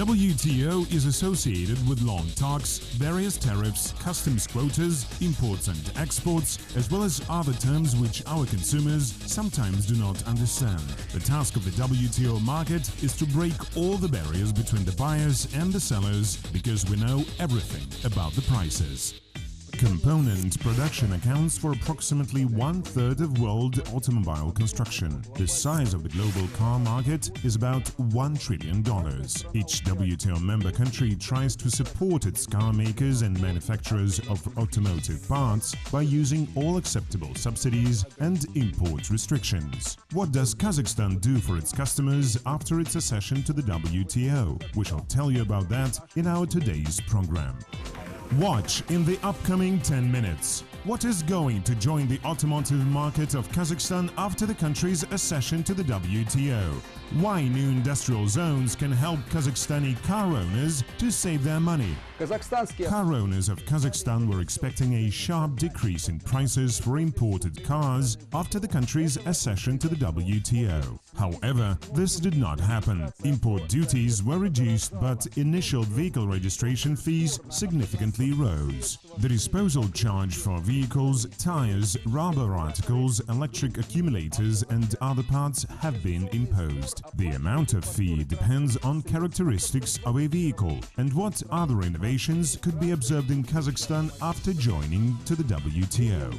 WTO is associated with long talks, various tariffs, customs quotas, imports and exports, as well as other terms which our consumers sometimes do not understand. The task of the WTO market is to break all the barriers between the buyers and the sellers, because we know everything about the prices. Component production accounts for approximately one-third of world automobile construction. The size of the global car market is about $1 trillion. Each WTO member country tries to support its car makers and manufacturers of automotive parts by using all acceptable subsidies and import restrictions. What does Kazakhstan do for its customers after its accession to the WTO? We shall tell you about that in our today's program. Watch in the upcoming 10 minutes. What is going to join the automotive market of Kazakhstan after the country's accession to the WTO? Why new industrial zones can help Kazakhstani car owners to save their money? Car owners of Kazakhstan were expecting a sharp decrease in prices for imported cars after the country's accession to the WTO. However, this did not happen. Import duties were reduced, but initial vehicle registration fees significantly rose. The disposal charge for vehicles, tires, rubber articles, electric accumulators and other parts have been imposed. The amount of fee depends on characteristics of a vehicle and what other innovations could be observed in Kazakhstan after joining to the WTO.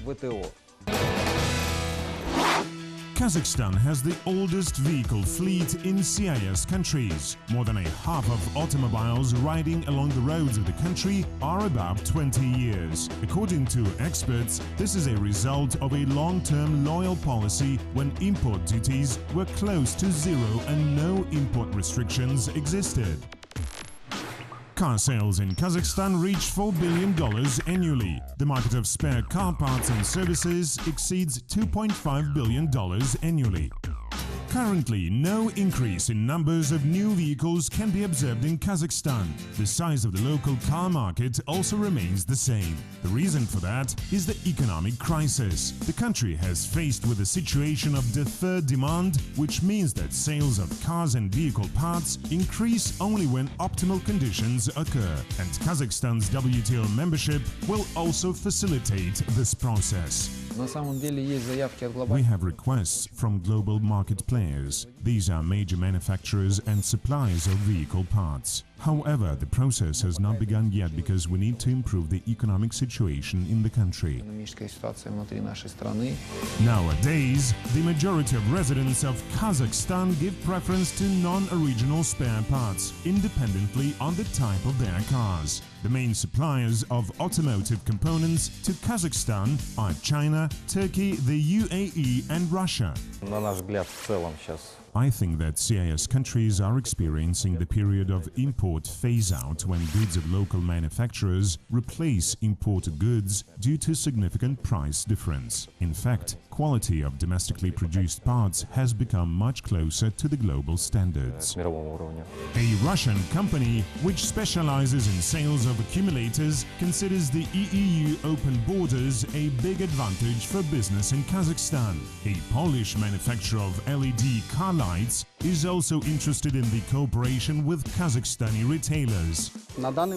Kazakhstan has the oldest vehicle fleet in CIS countries. More than a half of automobiles riding along the roads of the country are above 20 years. According to experts, this is a result of a long-term loyal policy when import duties were close to zero and no import restrictions existed. Car sales in Kazakhstan reach $4 billion annually. The market of spare car parts and services exceeds $2.5 billion annually. Currently, no increase in numbers of new vehicles can be observed in Kazakhstan. The size of the local car market also remains the same. The reason for that is the economic crisis. The country has faced with a situation of deferred demand, which means that sales of cars and vehicle parts increase only when optimal conditions occur. And Kazakhstan's WTO membership will also facilitate this process. We have requests from global market players. These are major manufacturers and suppliers of vehicle parts. However, the process has not begun yet because we need to improve the economic situation in the country. Nowadays, the majority of residents of Kazakhstan give preference to non-original spare parts, independently on the type of their cars. The main suppliers of automotive components to Kazakhstan are China, Turkey, the UAE and Russia. I think that CIS countries are experiencing the period of import phase-out when goods of local manufacturers replace imported goods due to significant price difference. In fact, quality of domestically produced parts has become much closer to the global standards. A Russian company which specializes in sales of accumulators considers the EU open borders a big advantage for business in Kazakhstan. A Polish manufacturer of LED car lights is also interested in the cooperation with Kazakhstani retailers.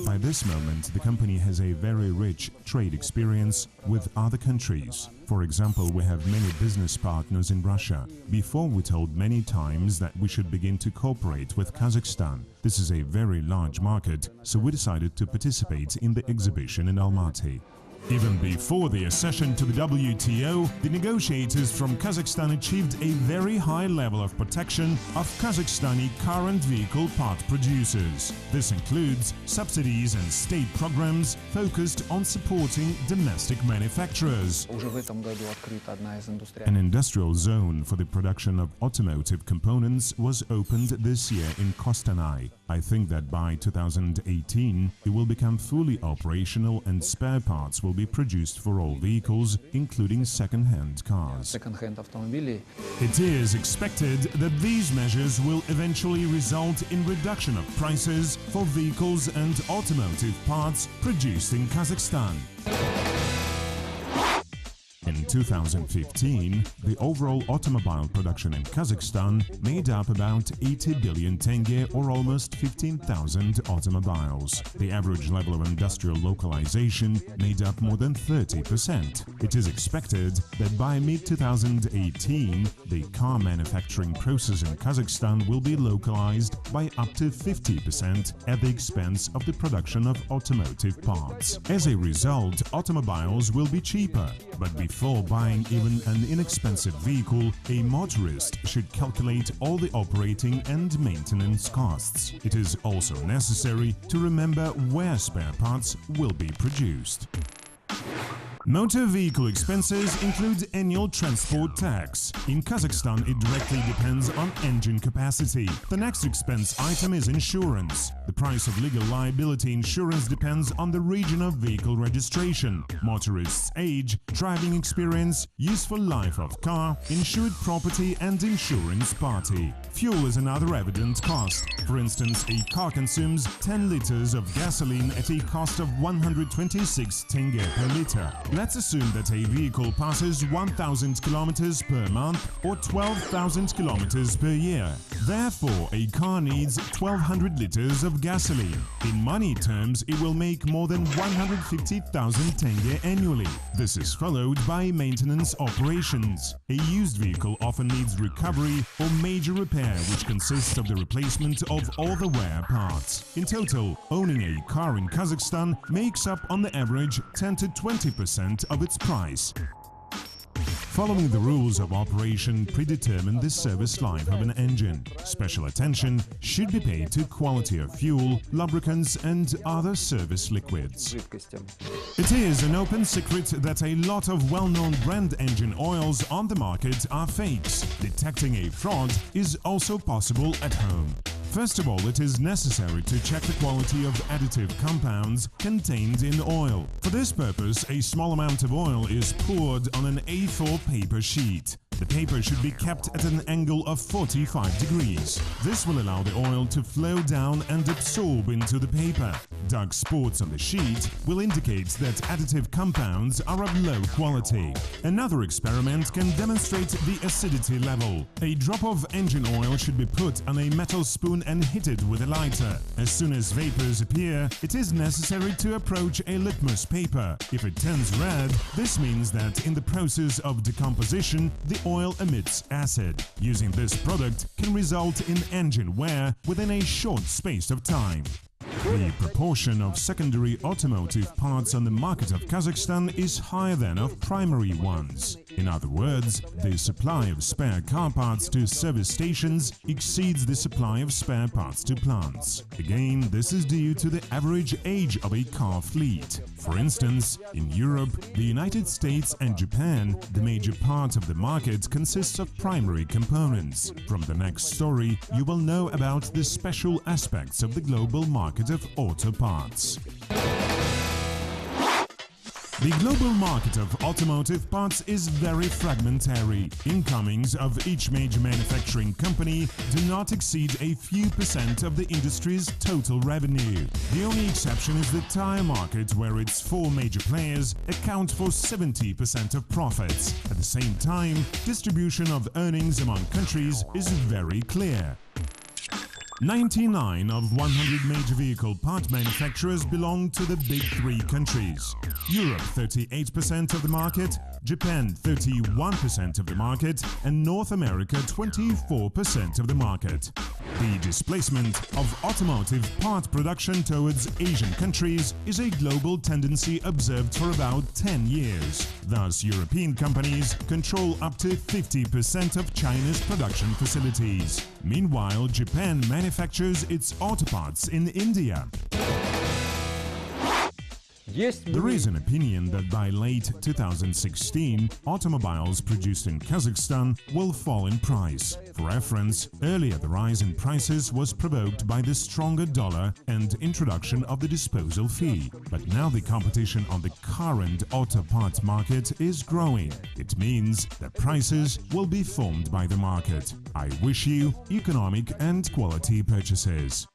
By this moment, the company has a very rich trade experience with other countries. For example, we have many business partners in Russia. Before we told many times that we should begin to cooperate with Kazakhstan. This is a very large market, so we decided to participate in the exhibition in Almaty. Even before the accession to the WTO, the negotiators from Kazakhstan achieved a very high level of protection of Kazakhstani car and vehicle part producers. This includes subsidies and state programs focused on supporting domestic manufacturers. An industrial zone for the production of automotive components was opened this year in Kostanay. I think that by 2018 it will become fully operational and spare parts will be produced for all vehicles, including second-hand cars. It is expected that these measures will eventually result in reduction of prices for vehicles and automotive parts produced in Kazakhstan. In 2015, the overall automobile production in Kazakhstan made up about 80 billion tenge or almost 15,000 automobiles. The average level of industrial localization made up more than 30%. It is expected that by mid-2018, the car manufacturing process in Kazakhstan will be localized by up to 50% at the expense of the production of automotive parts. As a result, automobiles will be cheaper, but before buying even an inexpensive vehicle, a motorist should calculate all the operating and maintenance costs. It is also necessary to remember where spare parts will be produced. Motor vehicle expenses include annual transport tax. In Kazakhstan, it directly depends on engine capacity. The next expense item is insurance. The price of legal liability insurance depends on the region of vehicle registration, motorist's age, driving experience, useful life of car, insured property and insurance party. Fuel is another evident cost. For instance, a car consumes 10 liters of gasoline at a cost of 126 tenge per liter. Let's assume that a vehicle passes 1,000 kilometers per month or 12,000 kilometers per year. Therefore, a car needs 1,200 liters of gasoline. In money terms, it will make more than 150,000 tenge annually. This is followed by maintenance operations. A used vehicle often needs recovery or major repair, which consists of the replacement of all the wear parts. In total, owning a car in Kazakhstan makes up on the average 10 to 20% of its price. Following the rules of operation predetermine the service life of an engine. Special attention should be paid to quality of fuel, lubricants and other service liquids. It is an open secret that a lot of well-known brand engine oils on the market are fakes. Detecting a fraud is also possible at home. First of all, it is necessary to check the quality of additive compounds contained in oil. For this purpose, a small amount of oil is poured on an A4 paper sheet. The paper should be kept at an angle of 45 degrees. This will allow the oil to flow down and absorb into the paper. Dark spots on the sheet will indicate that additive compounds are of low quality. Another experiment can demonstrate the acidity level. A drop of engine oil should be put on a metal spoon and heated with a lighter. As soon as vapors appear, it is necessary to approach a litmus paper. If it turns red, this means that in the process of decomposition, the oil emits acid. Using this product can result in engine wear within a short space of time. The proportion of secondary automotive parts on the market of Kazakhstan is higher than of primary ones. In other words, the supply of spare car parts to service stations exceeds the supply of spare parts to plants. Again, this is due to the average age of a car fleet. For instance, in Europe, the United States and Japan, the major part of the market consists of primary components. From the next story, you will know about the special aspects of the global market of auto parts. The global market of automotive parts is very fragmentary. Incomings of each major manufacturing company do not exceed a few percent of the industry's total revenue. The only exception is the tire market, where its four major players account for 70% of profits. At the same time, distribution of earnings among countries is very clear. 99 of 100 major vehicle part manufacturers belong to the big three countries. Europe 38% of the market, Japan 31% of the market, and North America 24% of the market. The displacement of automotive part production towards Asian countries is a global tendency observed for about 10 years. Thus, European companies control up to 50% of China's production facilities. Meanwhile, Japan manufactures its auto parts in India. There is an opinion that by late 2016, automobiles produced in Kazakhstan will fall in price. For reference, earlier the rise in prices was provoked by the stronger dollar and introduction of the disposal fee. But now the competition on the current auto parts market is growing. It means that prices will be formed by the market. I wish you economic and quality purchases.